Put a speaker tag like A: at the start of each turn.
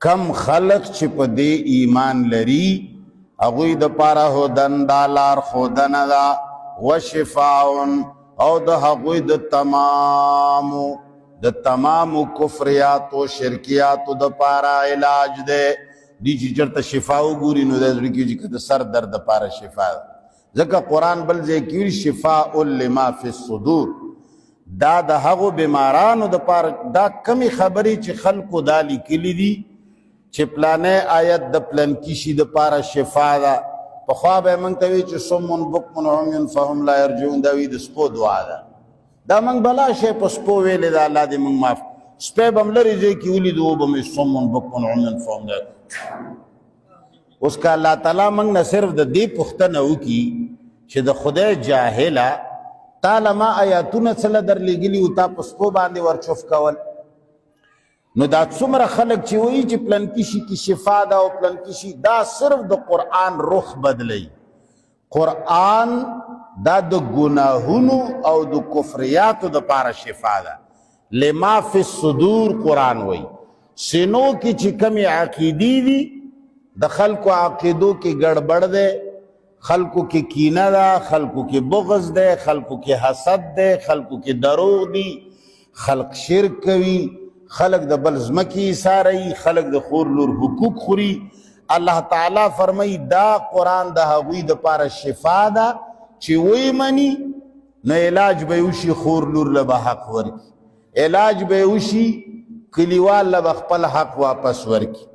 A: کم خلق چې په دې ایمان لري هغوی د پاره هدن دا لار ښودنه ده وشفاء او د هغوی د تمامو کفریاتو شرکیاتو د پاره علاج ده. دی چې چېرته شفا وګوري نو د زړه کې چې د سر درد د پاره شفا ده. ځکه قرآن بل ځای کې ویلي شفاء لما فی الصدور، دا د هغو بیمارانو د پاره دا کمی خبرې چې خلکو دا لیکلي دي چې پلانې آیت د پلانکي شي د پاره شفا ده. پخوا به یې موږ ته وایي چې صم بکم عمی فهم لا یرجعون، دا وایي د سپو دعا ده. دا موږ بلا شی په سپو ویلې ده، الله دې موږ معاف. سپی به م لرې ځای کې ولیدو او به مې صم بکم عمی فهم لا. اوس که الله تعالی موږ نه صرف د دې پوښتنه وکړي چې د خدای جاهله تعالی ما آیاتونه څله درلېږلي و تا په سپو باندې ورچوف کول، نو دا څومره خلک چې وایي چې پلنکي شي کې شفا ده او پلنکي شي، دا صرف د قرآن رخ بدلی. قرآن دا د ګناهونو او د کفریاتو د پاره شفا ده. لما فی الصدور قرآن وایي سینو کې چې کمی عقیدی دي د خلکو عقیدو کې گڑبڑ ده، خلکو کې کینه ده، خلکو کې بغض ده، خلکو کې حسد ده، خلکو کې دروغ دي، خلق شرک کوي، خلق د بل ځمکې ایساروي، خلق د خور لور حقوق خوري. الله تعالی فرمایي دا قرآن د هغوی د پاره شفا ده چې وی مني نو علاج به وشي، خور لور له به حق ورکي، علاج به وشي، کلیوال له به خپل حق واپس ورکي.